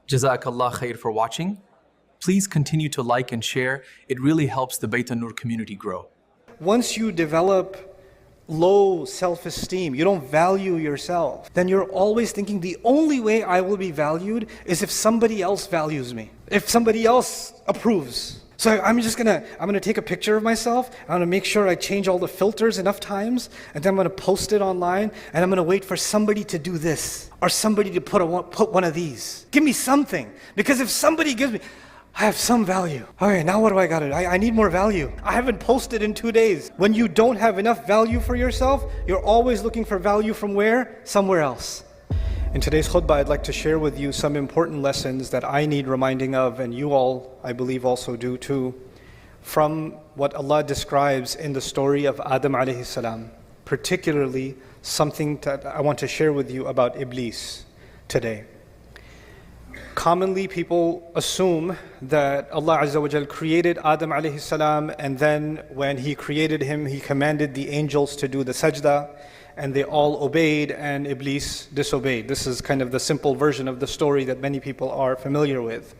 Jazakallah khair for watching. Please continue to like and share. It really helps the An-Nur community grow. Once you develop low self-esteem, you don't value yourself, then you're always thinking the only way I will be valued is if somebody else values me, if somebody else approves. So I'm gonna take a picture of myself, I'm gonna make sure I change all the filters enough times, and then I'm gonna post it online, and I'm gonna wait for somebody to do this, or somebody to put one of these. Give me something, because if somebody gives me, I have some value. Okay, now what do I got to do? I need more value. I haven't posted in 2 days. When you don't have enough value for yourself, you're always looking for value from where? Somewhere else. In today's khutbah, I'd like to share with you some important lessons that I need reminding of, and you all, I believe, also do too, from what Allah describes in the story of Adam alayhi salam, particularly something that I want to share with you about Iblis today. Commonly, people assume that Allah Azza wa Jal created Adam alayhi salam, and then when He created him, He commanded the angels to do the sajda, and they all obeyed, and Iblis disobeyed. This is kind of the simple version of the story that many people are familiar with.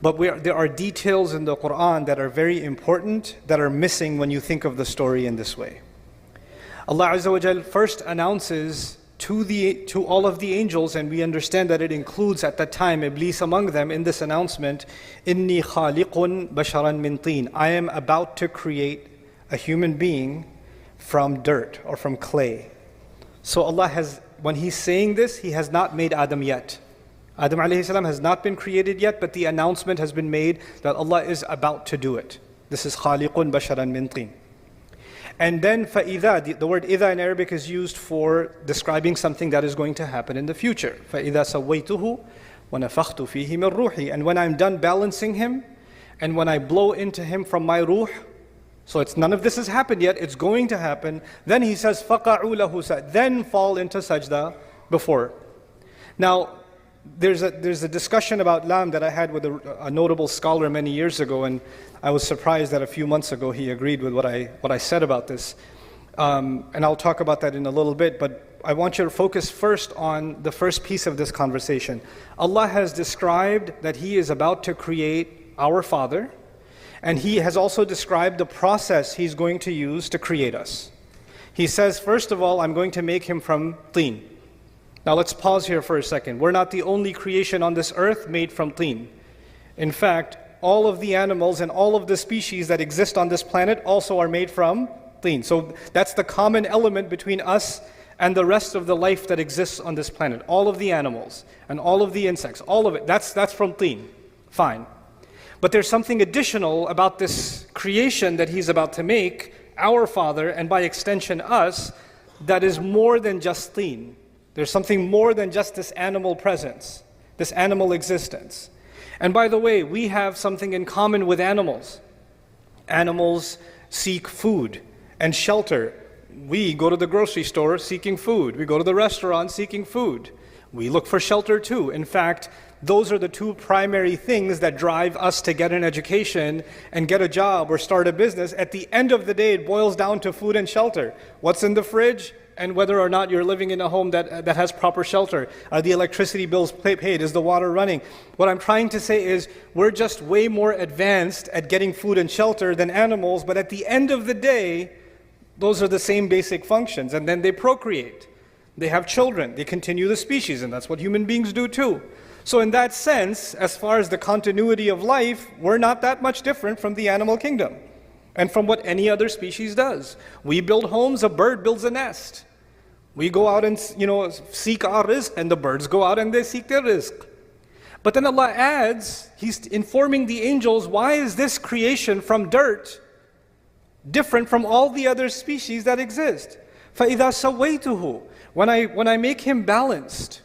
But there are details in the Qur'an that are very important, that are missing when you think of the story in this way. Allah Azza wa Jal first announces to all of the angels, and we understand that it includes at that time Iblis among them, in this announcement, Inni khaliqun basharan min teen. I am about to create a human being from dirt or from clay. So Allah has, when He's saying this, He has not made Adam yet. Adam alayhi salam has not been created yet, but the announcement has been made that Allah is about to do it. This is khaliqun basharan min teen. And then فَإِذَا, the word إِذَا in Arabic is used for describing something that is going to happen in the future. فَإِذَا سَوَّيْتُهُ وَنَفَخْتُ فِيهِ مِنْ رُوحِي. And when I'm done balancing him, and when I blow into him from my ruh, so none of this has happened yet, it's going to happen, then He says فَقَعُوا لَهُ سَجْدًا, then fall into sajda before. Now, there's a discussion about lam that I had with a notable scholar many years ago, and I was surprised that a few months ago he agreed with what I said about this. And I'll talk about that in a little bit, but I want you to focus first on the first piece of this conversation. Allah has described that He is about to create our Father, and He has also described the process He's going to use to create us. He says, first of all, I'm going to make him from teen. Now let's pause here for a second. We're not the only creation on this earth made from teen. In fact, all of the animals and all of the species that exist on this planet also are made from teen. So that's the common element between us and the rest of the life that exists on this planet. All of the animals and all of the insects, all of it, that's from teen. Fine. But there's something additional about this creation that He's about to make, our Father, and by extension us, that is more than just teen. There's something more than just this animal presence, this animal existence. And by the way, we have something in common with animals. Animals seek food and shelter. We go to the grocery store seeking food. We go to the restaurant seeking food. We look for shelter too. In fact, those are the two primary things that drive us to get an education and get a job or start a business. At the end of the day, it boils down to food and shelter. What's in the fridge? And whether or not you're living in a home that has proper shelter. Are the electricity bills paid? Is the water running? What I'm trying to say is, we're just way more advanced at getting food and shelter than animals, but at the end of the day, those are the same basic functions. And then they procreate. They have children. They continue the species, and that's what human beings do too. So in that sense, as far as the continuity of life, we're not that much different from the animal kingdom and from what any other species does. We build homes, a bird builds a nest. We go out and seek our rizq, and the birds go out and they seek their rizq. But then Allah adds, He's informing the angels, why is this creation from dirt different from all the other species that exist? فَإِذَا سَوَّيْتُهُ, when I make him balanced,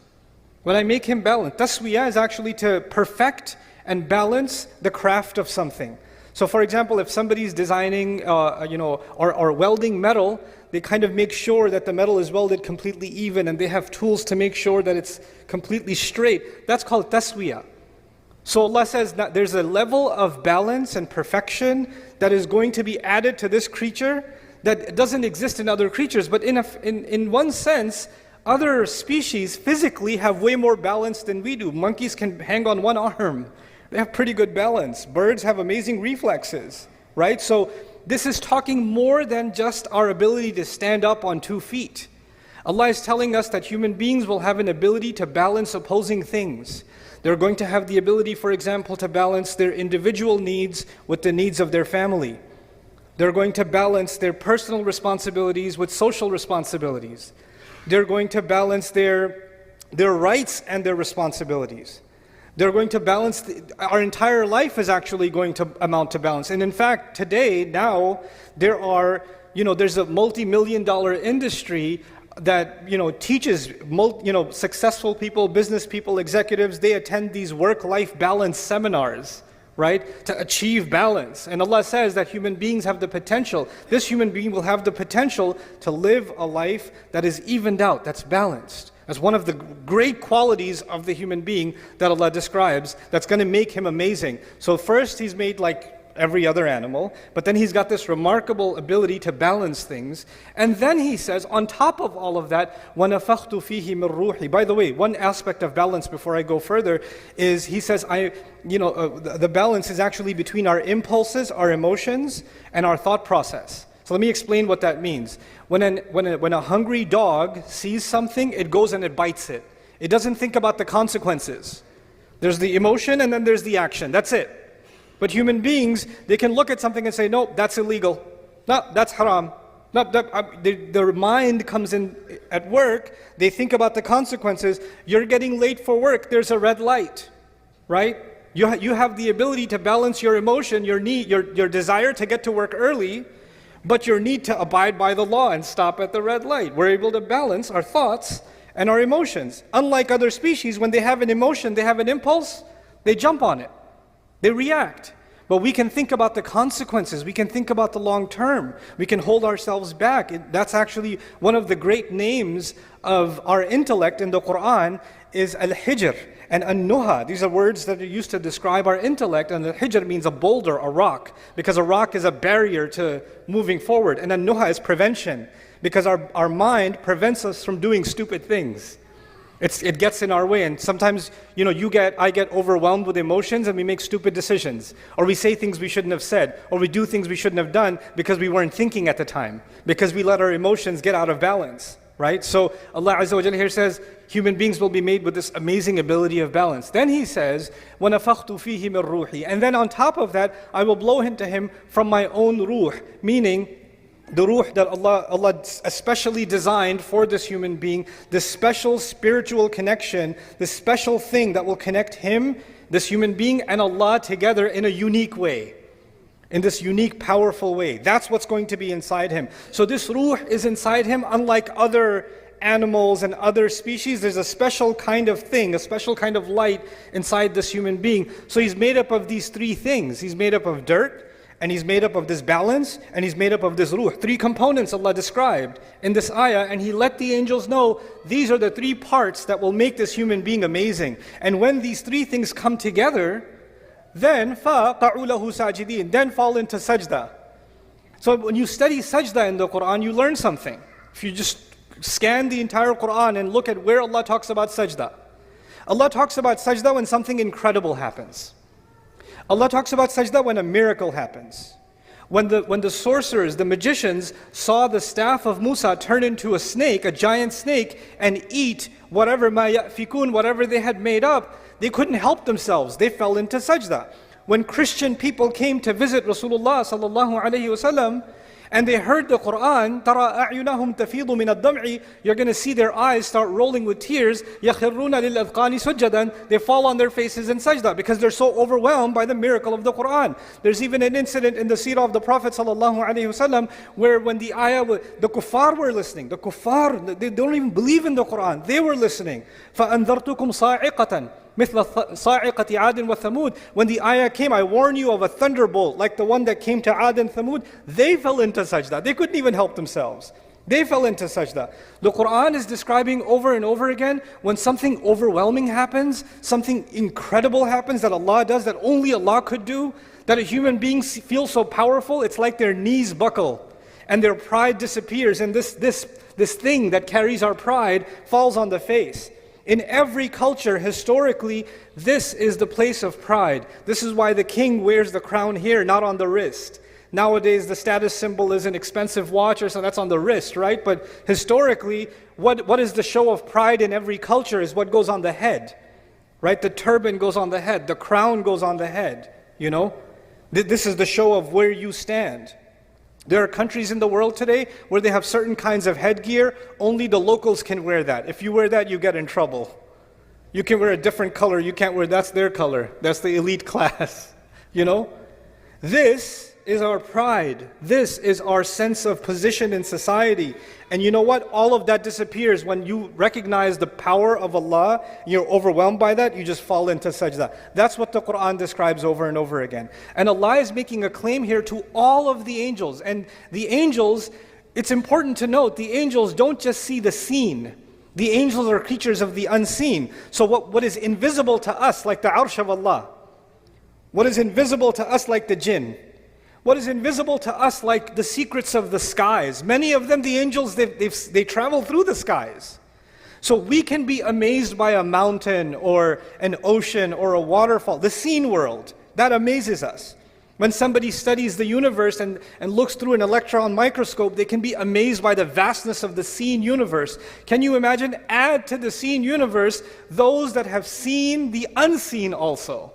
taswiyah is actually to perfect and balance the craft of something. So for example, if somebody's designing, or welding metal, they kind of make sure that the metal is welded completely even, and they have tools to make sure that it's completely straight. That's called taswiyah. So Allah says that there's a level of balance and perfection that is going to be added to this creature that doesn't exist in other creatures. But in one sense, other species physically have way more balance than we do. Monkeys can hang on one arm. They have pretty good balance. Birds have amazing reflexes, right? So this is talking more than just our ability to stand up on 2 feet. Allah is telling us that human beings will have an ability to balance opposing things. They're going to have the ability, for example, to balance their individual needs with the needs of their family. They're going to balance their personal responsibilities with social responsibilities. They're going to balance their rights and their responsibilities. They're going to balance, our entire life is actually going to amount to balance. And in fact, today, now, there's a multi-million-dollar industry that, teaches, successful people, business people, executives, they attend these work-life balance seminars, right, to achieve balance. And Allah says that human beings have the potential, this human being will have the potential to live a life that is evened out, that's balanced. As one of the great qualities of the human being that Allah describes, that's going to make him amazing. So first, he's made like every other animal, but then he's got this remarkable ability to balance things. And then he says, on top of all of that, وَنَفَخْتُ فِيهِ مِنْ رُوحِي. By the way, one aspect of balance before I go further is, he says, the balance is actually between our impulses, our emotions, and our thought process. So let me explain what that means. When a hungry dog sees something, it goes and it bites it. It doesn't think about the consequences. There's the emotion and then there's the action. That's it. But human beings, they can look at something and say, no, that's illegal. No, that's haram. No, their mind comes in at work. They think about the consequences. You're getting late for work. There's a red light, right? You have the ability to balance your emotion, your need, your desire to get to work early, but your need to abide by the law and stop at the red light. We're able to balance our thoughts and our emotions. Unlike other species, when they have an emotion, they have an impulse, they jump on it. They react. But we can think about the consequences. We can think about the long term. We can hold ourselves back. That's actually one of the great names of our intellect in the Qur'an is Al-Hijr and An-Nuha. These are words that are used to describe our intellect. And Al-Hijr means a boulder, a rock, because a rock is a barrier to moving forward. And An-Nuha is prevention, because our mind prevents us from doing stupid things. It gets in our way, and sometimes, I get overwhelmed with emotions and we make stupid decisions. Or we say things we shouldn't have said, or we do things we shouldn't have done because we weren't thinking at the time, because we let our emotions get out of balance, right? So Allah Azza wa Jalla here says, human beings will be made with this amazing ability of balance. Then He says, وَنَفَخْتُ فِيهِ مِنْ رُوحِي. And then on top of that, I will blow into him from my own ruh, meaning the ruh that Allah especially designed for this human being, this special spiritual connection, this special thing that will connect him, this human being, and Allah together in a unique way, in this unique, powerful way. That's what's going to be inside him. So this ruh is inside him, unlike other animals and other species. There's a special kind of thing, a special kind of light inside this human being. So he's made up of these 3 things. He's made up of dirt, and he's made up of this balance, and he's made up of this ruh. 3 components Allah described in this ayah, and He let the angels know these are the 3 parts that will make this human being amazing. And when these 3 things come together, then فَقَعُوا لَهُ سَاجِدِينَ, then fall into sajda. So when you study sajda in the Qur'an, you learn something. If you just scan the entire Qur'an and look at where Allah talks about sajda. Allah talks about sajda when something incredible happens. Allah talks about sajda when a miracle happens. When the sorcerers, the magicians, saw the staff of Musa turn into a snake, a giant snake, and eat whatever ma ya'fikun, whatever they had made up, they couldn't help themselves. They fell into sajda. When Christian people came to visit Rasulullah sallallahu alaihi wasallam, and they heard the Qur'an, تَرَى أَعْيُنَهُمْ تَفِيضُ مِنَ الدَّمْعِ, you're going to see their eyes start rolling with tears. يَخِرُّونَ لِلْأَذْقَانِ سُجَّدًا, they fall on their faces in sajda because they're so overwhelmed by the miracle of the Qur'an. There's even an incident in the seerah of the Prophet ﷺ where when the ayah, the kuffar were listening. The kuffar, they don't even believe in the Qur'an. They were listening. فَأَنذَرْتُكُمْ صَاعِقَةً مثل صاعقة عاد وثمود. When the ayah came, I warn you of a thunderbolt like the one that came to Ad and Thamud. They fell into sajda. They couldn't even help themselves. They fell into sajda. The Qur'an is describing over and over again when something overwhelming happens, something incredible happens that Allah does, that only Allah could do, that a human being feels so powerful, it's like their knees buckle. and their pride disappears, and this thing that carries our pride falls on the face. In every culture, historically, this is the place of pride. This is why the king wears the crown here, not on the wrist. Nowadays, the status symbol is an expensive watch, or so that's on the wrist, right? But historically, what is the show of pride in every culture is what goes on the head, right? The turban goes on the head, the crown goes on the head, you know? This is the show of where you stand. There are countries in the world today where they have certain kinds of headgear, only the locals can wear that. If you wear that, you get in trouble. You can wear a different color, you can't wear, that's their color. That's the elite class, you know? This is our pride. This is our sense of position in society. And you know what? All of that disappears when you recognize the power of Allah. You're overwhelmed by that, you just fall into sajda. That's what the Qur'an describes over and over again. And Allah is making a claim here to all of the angels. And the angels, it's important to note, the angels don't just see the seen. The angels are creatures of the unseen. So what is invisible to us, like the arsh of Allah, what is invisible to us, like the jinn, what is invisible to us, like the secrets of the skies. Many of them, the angels, they travel through the skies. So we can be amazed by a mountain or an ocean or a waterfall, the seen world. That amazes us. When somebody studies the universe and looks through an electron microscope, they can be amazed by the vastness of the seen universe. Can you imagine? Add to the seen universe those that have seen the unseen also.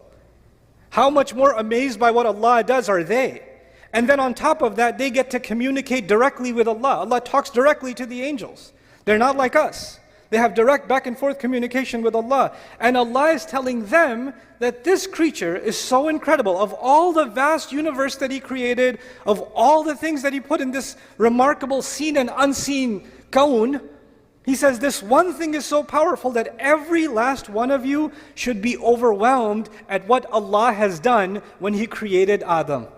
How much more amazed by what Allah does are they? And then on top of that, they get to communicate directly with Allah. Allah talks directly to the angels. They're not like us. They have direct back and forth communication with Allah. And Allah is telling them that this creature is so incredible. Of all the vast universe that He created, of all the things that He put in this remarkable seen and unseen kawn, He says this one thing is so powerful that every last one of you should be overwhelmed at what Allah has done when He created Adam.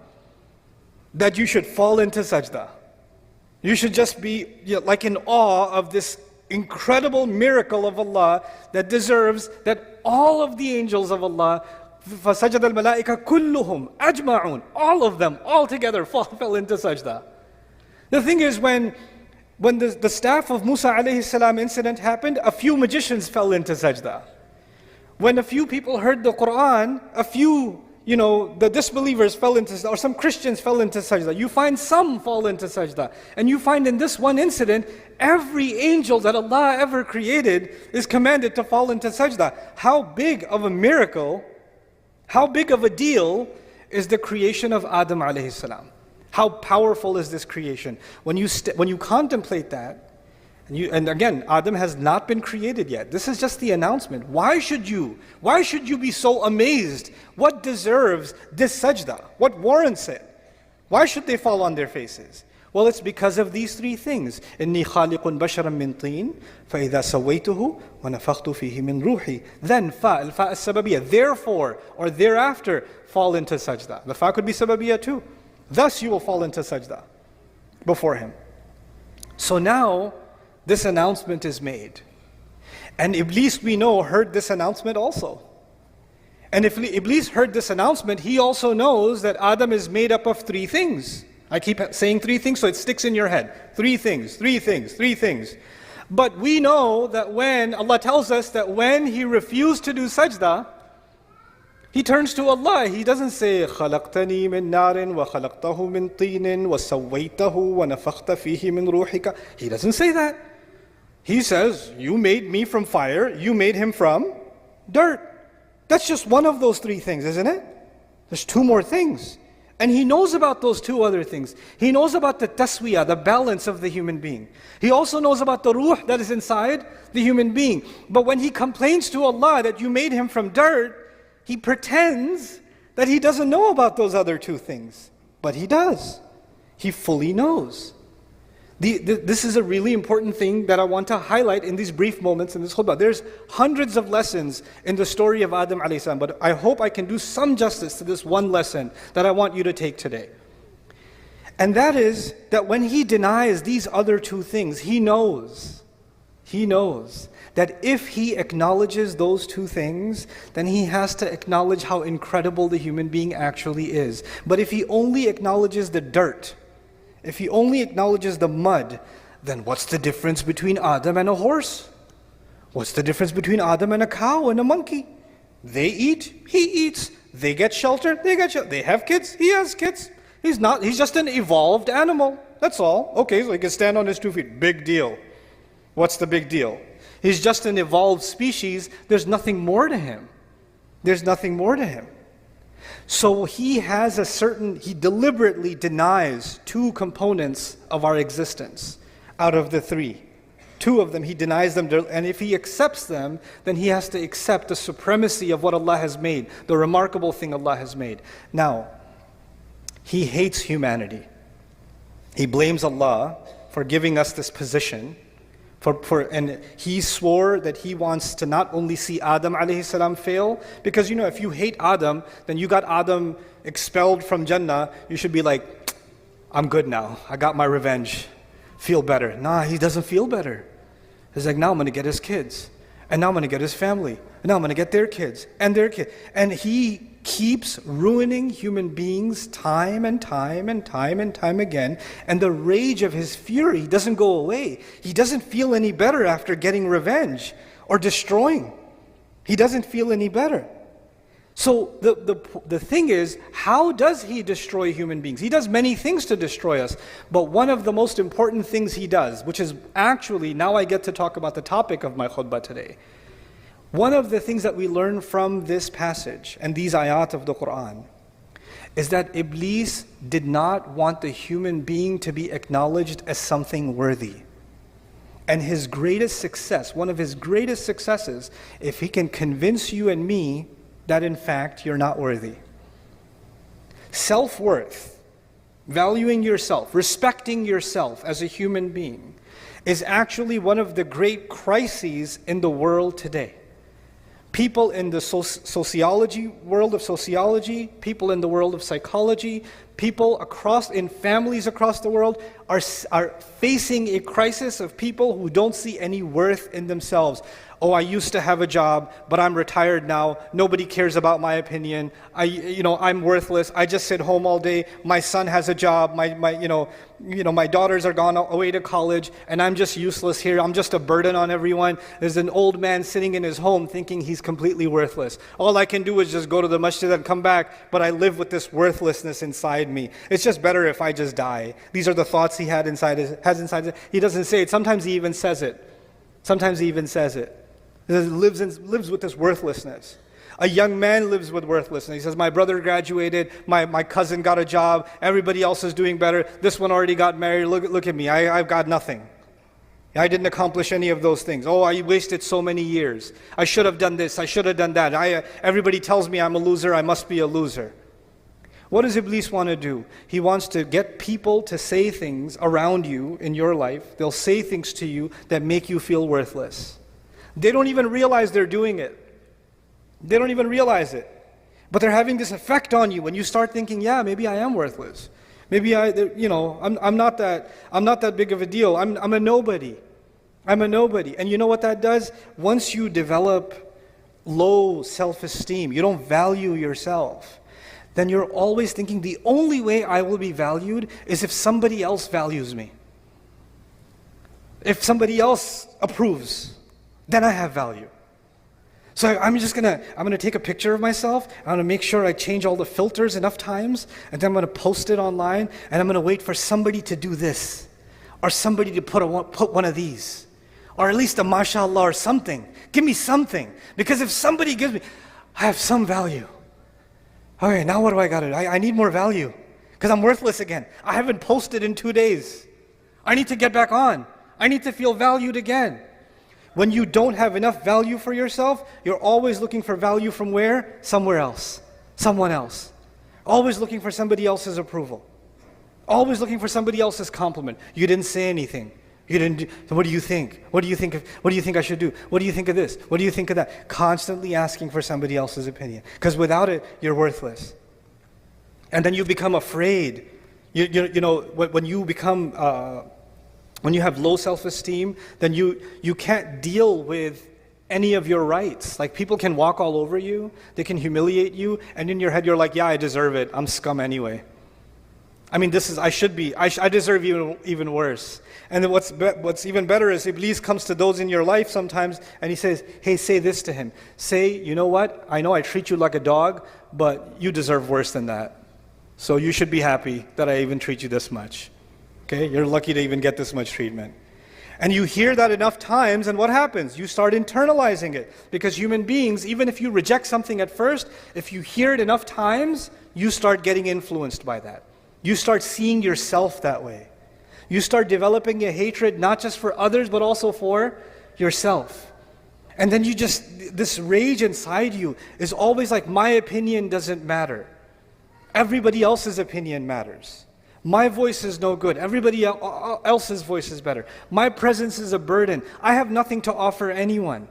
That you should fall into sajda. You should just be like in awe of this incredible miracle of Allah that deserves that all of the angels of Allah, فَسَجَدَ الْمَلَائِكَ كُلُّهُمْ أَجْمَعُونَ, all of them, all together fell into sajda. The thing is, when the staff of Musa alayhi salam incident happened, a few magicians fell into sajda. When a few people heard the Qur'an, a few, the disbelievers fell into sajda, or some Christians fell into sajda. You find some fall into sajda. And you find in this one incident, every angel that Allah ever created is commanded to fall into sajda. How big of a miracle, how big of a deal is the creation of Adam alayhi salam? How powerful is this creation? When you contemplate that, and again, Adam has not been created yet. This is just the announcement. Why should you be so amazed? What deserves this sajda? What warrants it? Why should they fall on their faces? Well, it's because of these three things. إِنِّي خَالِقٌ بَشَرًا مِّن طِينٍ فَإِذَا سَوَّيْتُهُ وَنَفَخْتُ فِيهِ مِّن رُوحِي. Then الفاء السببية, therefore or thereafter fall into sajda. The fa could be sababiyya too. Thus you will fall into sajda before Him. So now, this announcement is made. And Iblis, we know, heard this announcement also. And if Iblis heard this announcement, he also knows that Adam is made up of three things. I keep saying three things so it sticks in your head. Three things, three things, three things. But we know that when Allah tells us that when he refused to do sajda, he turns to Allah. He doesn't say, خَلَقْتَنِي مِن نَارٍ وَخَلَقْتَهُ مِن طِينٍ وَسَوَّيْتَهُ وَنَفَخْتَ فِيهِ مِن رُوحِكَ. He doesn't say that. He says, you made me from fire, you made him from dirt. That's just one of those three things, isn't it? There's two more things. And he knows about those two other things. He knows about the taswiyah, the balance of the human being. He also knows about the ruh that is inside the human being. But when he complains to Allah that you made him from dirt, he pretends that he doesn't know about those other two things. But he does. He fully knows. This is a really important thing that I want to highlight in these brief moments in this khutbah. There's hundreds of lessons in the story of Adam alayhi salam, but I hope I can do some justice to this one lesson that I want you to take today. And that is that when he denies these other two things, he knows that if he acknowledges those two things, then he has to acknowledge how incredible the human being actually is. But if he only acknowledges the dirt, if he only acknowledges the mud, then what's the difference between Adam and a horse? What's the difference between Adam and a cow and a monkey? They eat, he eats. They get shelter, they get shelter. They have kids, he has kids. He's just an evolved animal. That's all. Okay, so he can stand on his 2 feet. Big deal. What's the big deal? He's just an evolved species. There's nothing more to him. There's nothing more to him. So he deliberately denies 2 components of our existence out of the 3. 2 of them, he denies them, and if he accepts them, then he has to accept the supremacy of what Allah has made, the remarkable thing Allah has made. Now, he hates humanity. He blames Allah for giving us this position, and he swore that he wants to not only see Adam alayhi salam fail, because if you hate Adam, then you got Adam expelled from Jannah, you should be like, I'm good now, I got my revenge, feel better. Nah, he doesn't feel better. He's like, now I'm going to get his kids, and now I'm going to get his family, and now I'm going to get their kids, and their kids. And he keeps ruining human beings time and time and time and time again, and the rage of his fury doesn't go away. He doesn't feel any better after getting revenge or destroying. He doesn't feel any better. So the thing is, how does he destroy human beings? He does many things to destroy us, but one of the most important things he does, which is actually, now I get to talk about the topic of my khutbah today. One of the things that we learn from this passage and these ayat of the Qur'an is that Iblis did not want the human being to be acknowledged as something worthy. And his greatest success, one of his greatest successes, if he can convince you and me that in fact you're not worthy. Self-worth, valuing yourself, respecting yourself as a human being, is actually one of the great crises in the world today. People in the world of sociology, people in the world of psychology, people in families across the world are facing a crisis of people who don't see any worth in themselves. Oh, I used to have a job, but I'm retired now. Nobody cares about my opinion. I'm worthless. I just sit home all day. My son has a job. My daughters are gone away to college, and I'm just useless here. I'm just a burden on everyone. There's an old man sitting in his home thinking he's completely worthless. All I can do is just go to the masjid and come back, but I live with this worthlessness inside me. It's just better if I just die. These are the thoughts he has inside. He doesn't say it. Sometimes he even says it. He lives with this worthlessness. A young man lives with worthlessness. He says, my brother graduated, my cousin got a job, everybody else is doing better, this one already got married, look at me, I've got nothing. I didn't accomplish any of those things. Oh, I wasted so many years. I should have done this, I should have done that. Everybody tells me I'm a loser, I must be a loser. What does Iblis want to do? He wants to get people to say things around you in your life. They'll say things to you that make you feel worthless. They don't even realize they're doing it. They don't even realize it. But they're having this effect on you when you start thinking, yeah, maybe I am worthless. Maybe I'm not that big of a deal. I'm a nobody. I'm a nobody. And you know what that does? Once you develop low self-esteem, you don't value yourself, then you're always thinking the only way I will be valued is if somebody else values me. If somebody else approves, then I have value. So I'm gonna take a picture of myself, I'm gonna make sure I change all the filters enough times, and then I'm gonna post it online, and I'm gonna wait for somebody to do this, or somebody to put one of these, or at least a mashallah or something. Give me something, because if somebody gives me, I have some value. Okay, now what do I gotta do? I need more value, because I'm worthless again. I haven't posted in 2 days. I need to get back on. I need to feel valued again. When you don't have enough value for yourself, you're always looking for value from where? Somewhere else. Someone else. Always looking for somebody else's approval. Always looking for somebody else's compliment. You didn't say anything. So what do you think? What do you think I should do? What do you think of this? What do you think of that? Constantly asking for somebody else's opinion. Because without it, you're worthless. And then you become afraid. When you have low self-esteem, then you can't deal with any of your rights. Like, people can walk all over you, they can humiliate you, and in your head you're like, yeah, I deserve it, I'm scum anyway. I mean, I deserve even worse. And then what's even better is Iblis comes to those in your life sometimes and he says, hey, say this to him. Say, you know what? I know I treat you like a dog, but you deserve worse than that. So you should be happy that I even treat you this much. Okay? You're lucky to even get this much treatment. And you hear that enough times, and what happens? You start internalizing it. Because human beings, even if you reject something at first, if you hear it enough times, you start getting influenced by that. You start seeing yourself that way. You start developing a hatred not just for others, but also for yourself. And then this rage inside you is always like, my opinion doesn't matter. Everybody else's opinion matters. My voice is no good. Everybody else's voice is better. My presence is a burden. I have nothing to offer anyone.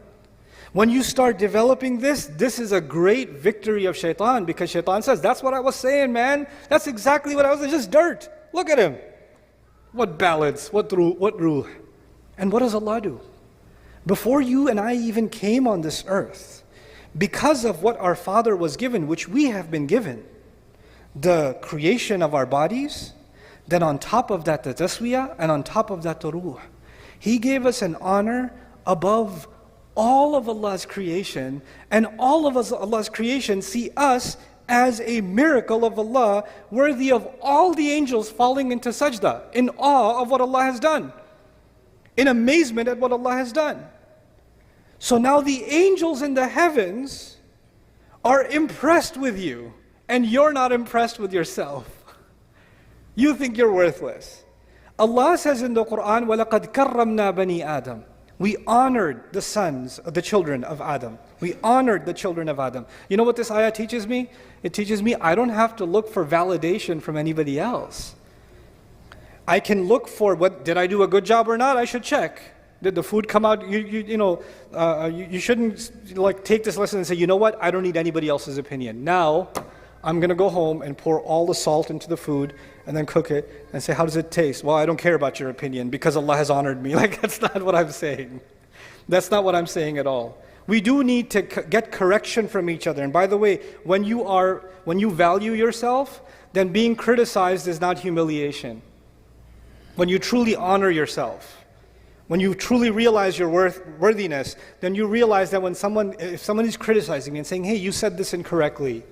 When you start developing this is a great victory of Shaytan, because Shaytan says, that's what I was saying, man. That's exactly what I was saying. Just dirt. Look at him. What balance, what ruh. And what does Allah do? Before you and I even came on this earth, because of what our Father was given, which we have been given, the creation of our bodies, then on top of that the taswiyah, and on top of that the ruh. He gave us an honor above all of Allah's creation, and all of Allah's creation see us as a miracle of Allah, worthy of all the angels falling into sajda, in awe of what Allah has done, in amazement at what Allah has done. So now the angels in the heavens are impressed with you, and you're not impressed with yourself. You think you're worthless. Allah says in the Qur'an, وَلَقَدْ كَرَّمْنَا بَنِي آدَمَ. We honored the children of Adam. We honored the children of Adam. You know what this ayah teaches me? It teaches me I don't have to look for validation from anybody else. I can look for, did I do a good job or not? I should check. Did the food come out? You shouldn't take this lesson and say, you know what? I don't need anybody else's opinion. Now, I'm going to go home and pour all the salt into the food and then cook it and say, how does it taste? Well, I don't care about your opinion because Allah has honored me. That's not what I'm saying. That's not what I'm saying at all. We do need to get correction from each other. And by the way, when you value yourself, then being criticized is not humiliation. When you truly honor yourself, when you truly realize your worthiness, then you realize that if someone is criticizing me and saying, hey, you said this incorrectly,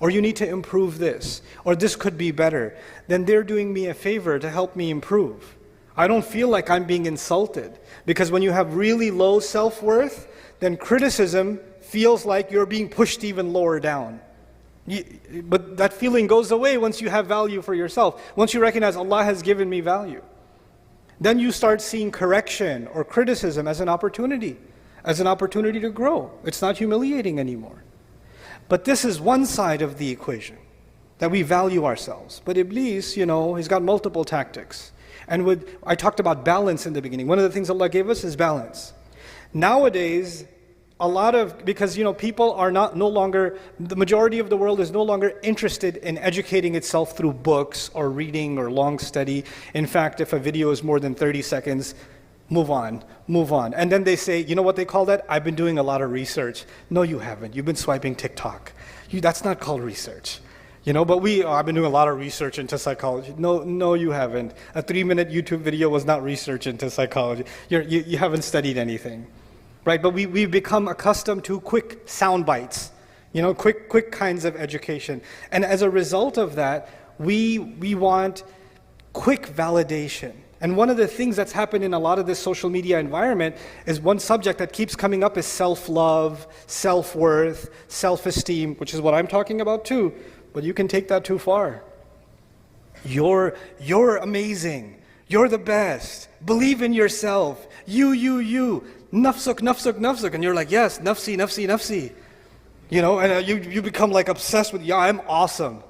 or you need to improve this, or this could be better, then they're doing me a favor to help me improve. I don't feel like I'm being insulted, because when you have really low self-worth, then criticism feels like you're being pushed even lower down. But that feeling goes away once you have value for yourself, once you recognize Allah has given me value. Then you start seeing correction or criticism as an opportunity to grow. It's not humiliating anymore. But this is one side of the equation, that we value ourselves. But Iblis, he's got multiple tactics. And I talked about balance in the beginning. One of the things Allah gave us is balance. Nowadays, because people are no longer, the majority of the world is no longer interested in educating itself through books or reading or long study. In fact, if a video is more than 30 seconds, move on. And then they say, you know what they call that? I've been doing a lot of research. No, you haven't. You've been swiping TikTok. That's not called research. But I've been doing a lot of research into psychology. No, you haven't. A 3-minute YouTube video was not research into psychology. You haven't studied anything. Right? But we've become accustomed to quick sound bites, quick kinds of education. And as a result of that, we want quick validation. And one of the things that's happened in a lot of this social media environment is one subject that keeps coming up is self-love, self-worth, self-esteem, which is what I'm talking about too. But you can take that too far. You're amazing. You're the best. Believe in yourself. You. Nafsuk. And you're like, yes, nafsi. And you become obsessed with, I'm awesome.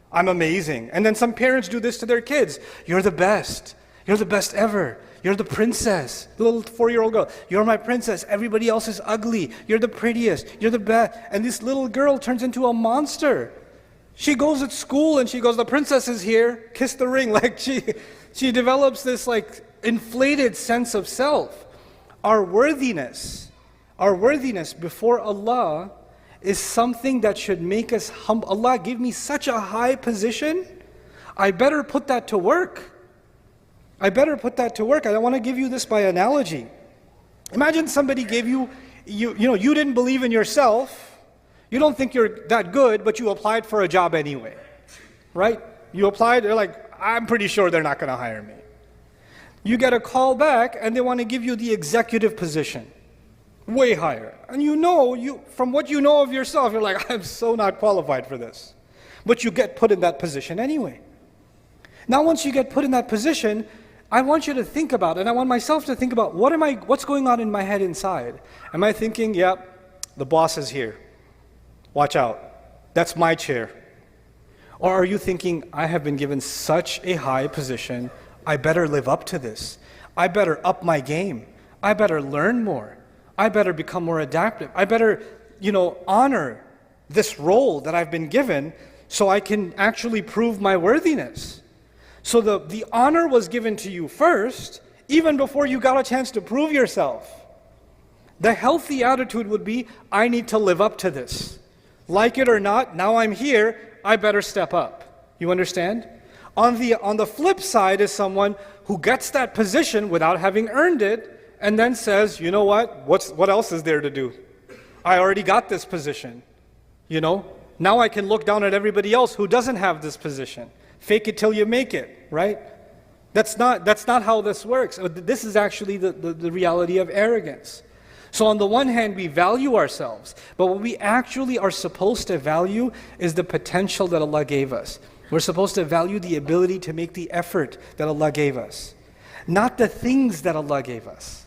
I'm amazing. And then some parents do this to their kids. You're the best. You're the best ever. You're the princess. The little 4-year-old girl. You're my princess. Everybody else is ugly. You're the prettiest. You're the best. And this little girl turns into a monster. She goes at school and she goes, the princess is here. Kiss the ring. She develops this inflated sense of self. Our worthiness before Allah is something that should make us humble. Allah, give me such a high position. I better put that to work. I better put that to work. I want to give you this by analogy. Imagine somebody gave you didn't believe in yourself. You don't think you're that good, but you applied for a job anyway. Right? You applied, they're like, I'm pretty sure they're not going to hire me. You get a call back and they want to give you the executive position. Way higher. And from what you know of yourself, you're like, I'm so not qualified for this. But you get put in that position anyway. Now once you get put in that position, I want you to think about, and I want myself to think about, what's going on in my head inside? Am I thinking, yep, the boss is here. Watch out. That's my chair. Or are you thinking, I have been given such a high position, I better live up to this. I better up my game. I better learn more. I better become more adaptive. I better, honor this role that I've been given so I can actually prove my worthiness. So the honor was given to you first, even before you got a chance to prove yourself. The healthy attitude would be, I need to live up to this. Like it or not, now I'm here, I better step up. You understand? On the flip side is someone who gets that position without having earned it, and then says, you know what else is there to do? I already got this position. Now I can look down at everybody else who doesn't have this position. Fake it till you make it, right? That's not how this works. This is actually the reality of arrogance. So on the one hand, we value ourselves, but what we actually are supposed to value is the potential that Allah gave us. We're supposed to value the ability to make the effort that Allah gave us, not the things that Allah gave us.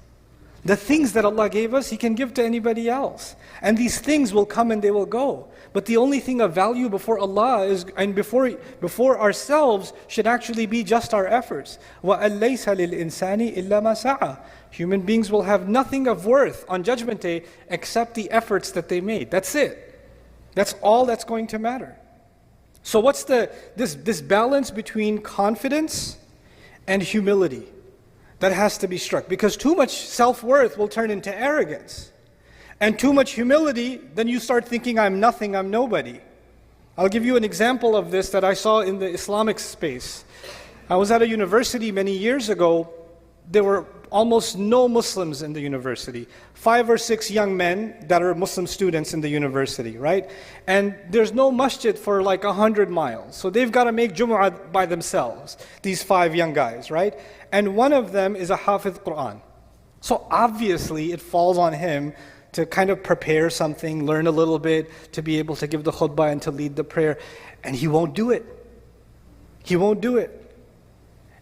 The things that Allah gave us, He can give to anybody else. And these things will come and they will go. But the only thing of value before Allah and before ourselves should actually be just our efforts. وَأَن لَيْسَ لِلْإِنسَانِ إِلَّا مَا سَعَى. Human beings will have nothing of worth on Judgment Day except the efforts that they made. That's it. That's all that's going to matter. So what's this balance between confidence and humility that has to be struck? Because too much self-worth will turn into arrogance. And too much humility, then you start thinking, I'm nothing, I'm nobody. I'll give you an example of this that I saw in the Islamic space. I was at a university many years ago. There were almost no Muslims in the university. 5 or 6 young men that are Muslim students in the university, right? And there's no masjid for like 100 miles. So they've got to make Jumu'ah by themselves, these 5 young guys, right? And one of them is a Hafiz Qur'an. So obviously it falls on him to kind of prepare something, learn a little bit, to be able to give the khutbah and to lead the prayer. And he won't do it. He won't do it.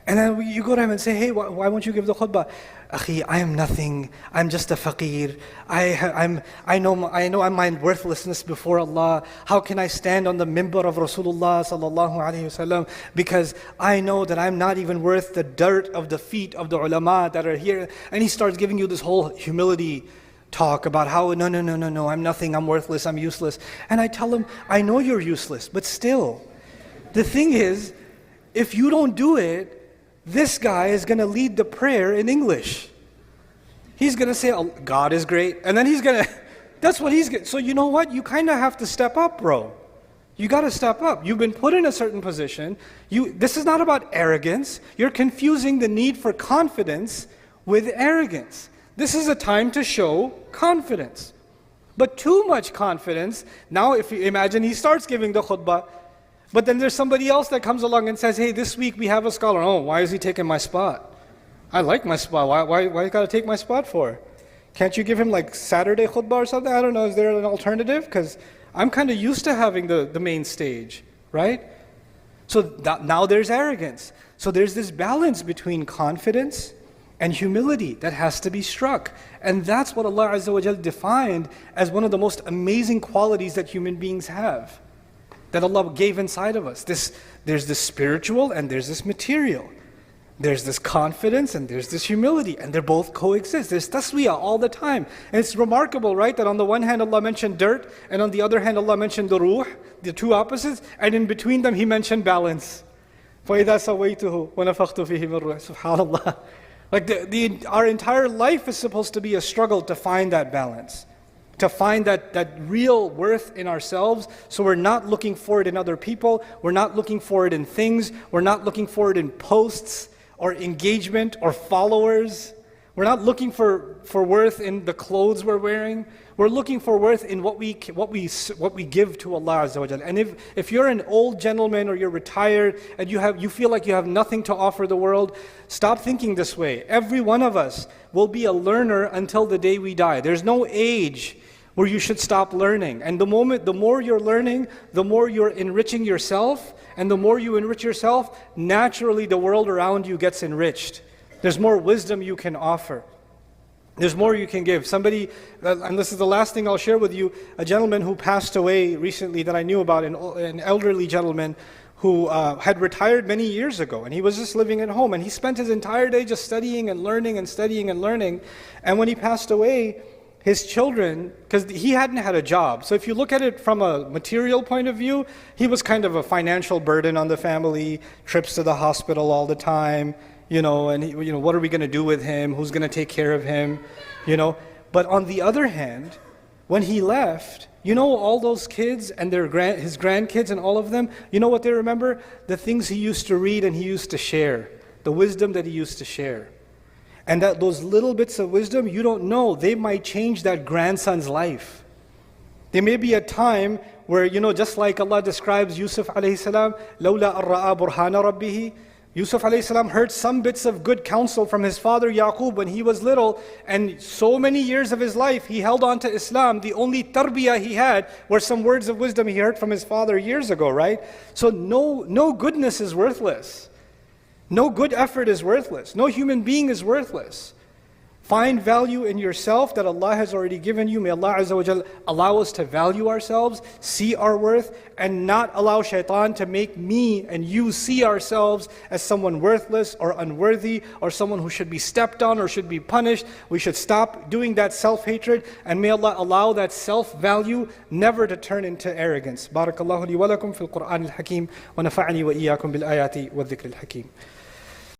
And then you go to him and say, hey, why won't you give the khutbah? Akhi, I am nothing. I'm just a faqir. I know my worthlessness before Allah. How can I stand on the mimbar of Rasulullah sallallahu alaihi wasallam? Because I know that I'm not even worth the dirt of the feet of the ulama that are here. And he starts giving you this whole humility talk about how, no, I'm nothing, I'm worthless, I'm useless. And I tell him, I know you're useless, but still, the thing is, if you don't do it, this guy is going to lead the prayer in English. He's going to say, oh, God is great. And then that's what he's going to. So you know what? You kind of have to step up, bro. You got to step up. You've been put in a certain position. This is not about arrogance. You're confusing the need for confidence with arrogance. This is a time to show confidence. But too much confidence, now if you imagine he starts giving the khutbah, but then there's somebody else that comes along and says, hey, this week we have a scholar. Oh, why is he taking my spot? I like my spot. Why you got to take my spot for? Can't you give him like Saturday khutbah or something? I don't know. Is there an alternative? Because I'm kind of used to having the main stage, right? So now there's arrogance. So there's this balance between confidence and humility that has to be struck. And that's what Allah Azza wa Jal defined as one of the most amazing qualities that human beings have, that Allah gave inside of us. There's this spiritual and there's this material. There's this confidence and there's this humility, and they both coexist. There's taswiyah all the time. And it's remarkable, right, that on the one hand Allah mentioned dirt, and on the other hand Allah mentioned the ruh, the two opposites, and in between them He mentioned balance. فَإِذَا سَوَيْتُهُ وَنَفَخْتُ فِيهِ مِنْ رُوحِي. SubhanAllah. Like our entire life is supposed to be a struggle to find that balance. to find that real worth in ourselves. So we're not looking for it in other people, we're not looking for it in things, we're not looking for it in posts or engagement or followers. We're not looking for worth in the clothes we're wearing. We're looking for worth in what we give to Allah Azza wa Jalla. And if you're an old gentleman or you're retired and you feel like you have nothing to offer the world, stop thinking this way. Every one of us will be a learner until the day we die. There's no age where you should stop learning. And the more you're learning, the more you're enriching yourself, and the more you enrich yourself, naturally the world around you gets enriched. There's more wisdom you can offer. There's more you can give. Somebody, and this is the last thing I'll share with you, a gentleman who passed away recently that I knew about, an elderly gentleman who had retired many years ago, and he was just living at home, and he spent his entire day just studying and learning and studying and learning. And when he passed away, his children, because he hadn't had a job, so if you look at it from a material point of view, he was kind of a financial burden on the family, trips to the hospital all the time, and what are we going to do with him? Who's going to take care of him? But on the other hand, when he left, all those kids and his grandkids and all of them, you know what they remember? The things he used to read and he used to share, the wisdom that he used to share. And that those little bits of wisdom, you don't know, they might change that grandson's life. There may be a time where, just like Allah describes Yusuf alayhi salam, لَوْلَا أَرَّأَى بُرْهَانَ رَبِّهِ, Yusuf alayhi salam heard some bits of good counsel from his father Yaqub when he was little, and so many years of his life he held on to Islam. The only tarbiyah he had were some words of wisdom he heard from his father years ago, right? So no goodness is worthless. No good effort is worthless. No human being is worthless. Find value in yourself that Allah has already given you. May Allah Azza wa Jal allow us to value ourselves, see our worth, and not allow Shaytan to make me and you see ourselves as someone worthless or unworthy or someone who should be stepped on or should be punished. We should stop doing that self-hatred, and may Allah allow that self-value never to turn into arrogance. Barakallahu li wa lakum fil Qur'an al-Hakim wa nafa'ani wa iyyakum bil ayati wa dhikr al-Hakim.